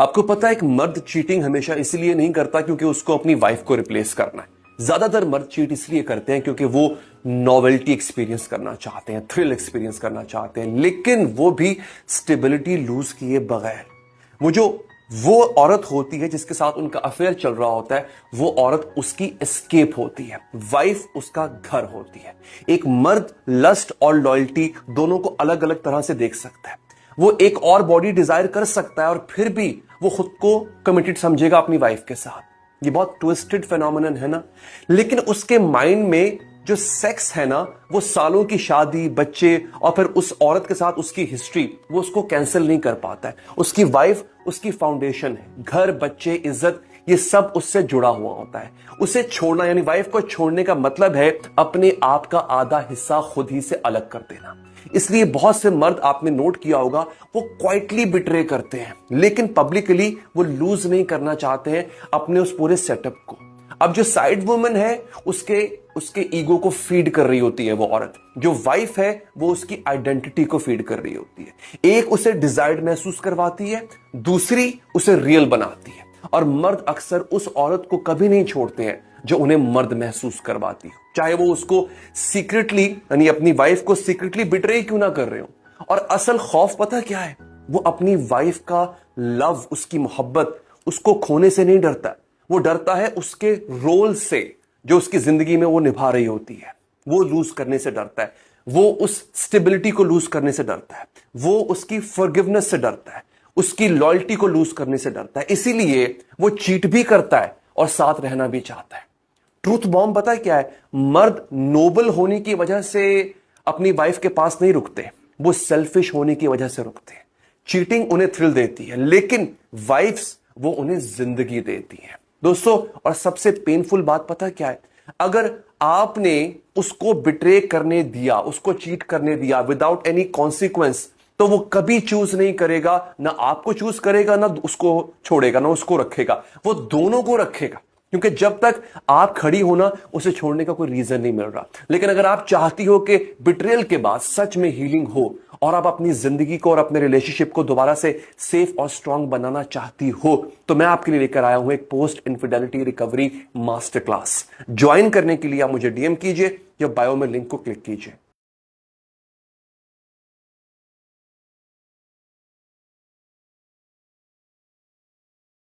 आपको पता है एक मर्द चीटिंग हमेशा इसलिए नहीं करता क्योंकि उसको अपनी वाइफ को रिप्लेस करना है। ज्यादातर मर्द चीट इसलिए करते हैं क्योंकि वो नॉवेल्टी एक्सपीरियंस करना चाहते हैं, थ्रिल एक्सपीरियंस करना चाहते हैं, लेकिन वो भी स्टेबिलिटी लूज किए बगैर। वो औरत होती है जिसके साथ उनका अफेयर चल रहा होता है, वो औरत उसकी एस्केप होती है, वाइफ उसका घर होती है। एक मर्द लस्ट और लॉयल्टी दोनों को अलग अलग तरह से देख सकता है। वो एक और बॉडी डिजायर कर सकता है और फिर भी वो खुद को कमिटेड समझेगा अपनी वाइफ के साथ। ये बहुत ट्विस्टेड फेनोमेनन है ना। लेकिन उसके माइंड में जो सेक्स है ना, वो सालों की शादी, बच्चे और फिर उस औरत के साथ उसकी हिस्ट्री, वो उसको कैंसिल नहीं कर पाता है। उसकी वाइफ उसकी फाउंडेशन है, घर, बच्चे, इज्जत, ये सब उससे जुड़ा हुआ होता है। उसे छोड़ना यानी वाइफ को छोड़ने का मतलब है अपने आप का आधा हिस्सा खुद ही से अलग कर देना। इसलिए बहुत से मर्द आपने नोट किया होगा वो क्वाइटली बिट्रे करते हैं, लेकिन पब्लिकली वो लूज नहीं करना चाहते हैं अपने उस पूरे सेटअप को। अब जो साइड वुमन है उसके ईगो को फीड कर रही होती है वो औरत। जो वाइफ है वो उसकी आइडेंटिटी को फीड कर रही होती है। एक उसे डिजायर्ड महसूस करवाती है, दूसरी उसे रियल बनाती है। और मर्द अक्सर उस औरत को कभी नहीं छोड़ते हैं जो उन्हें मर्द महसूस करवाती हो, चाहे वो उसको सीक्रेटली यानी अपनी वाइफ को सीक्रेटली बिट्रे क्यों ना कर रहे हो। और असल खौफ पता क्या है? वो अपनी वाइफ का लव, उसकी मोहब्बत, उसको खोने से नहीं डरता। वो डरता है उसके रोल से जो उसकी जिंदगी में वो निभा रही होती है, वो लूज करने से डरता है। वो उस स्टेबिलिटी को लूज करने से डरता है। वो उसकी फॉरगिवनेस से डरता है, उसकी लॉयल्टी को लूज करने से डरता है। इसीलिए वो चीट भी करता है और साथ रहना भी चाहता है। ट्रूथ बॉम्ब पता है क्या है? मर्द नोबल होने की वजह से अपनी वाइफ के पास नहीं रुकते, वो सेल्फिश होने की वजह से रुकते हैं। चीटिंग उन्हें थ्रिल देती है, लेकिन वाइफ्स वो उन्हें जिंदगी देती हैं दोस्तों। और सबसे पेनफुल बात पता क्या है? अगर आपने उसको बिट्रे करने दिया, उसको चीट करने दिया विदाउट एनी कॉन्सिक्वेंस, तो वो कभी चूज नहीं करेगा, ना आपको चूज करेगा, ना उसको छोड़ेगा, ना उसको रखेगा। वो दोनों को रखेगा, क्योंकि जब तक आप खड़ी हो ना, उसे छोड़ने का कोई रीजन नहीं मिल रहा। लेकिन अगर आप चाहती हो कि बिट्रेयल के बाद सच में हीलिंग हो और आप अपनी जिंदगी को और अपने रिलेशनशिप को दोबारा से सेफ और स्ट्रांग बनाना चाहती हो, तो मैं आपके लिए लेकर आया हूं एक post infidelity recovery master class. Join करने के लिए आप मुझे डीएम कीजिए या बायो में लिंक को क्लिक कीजिए।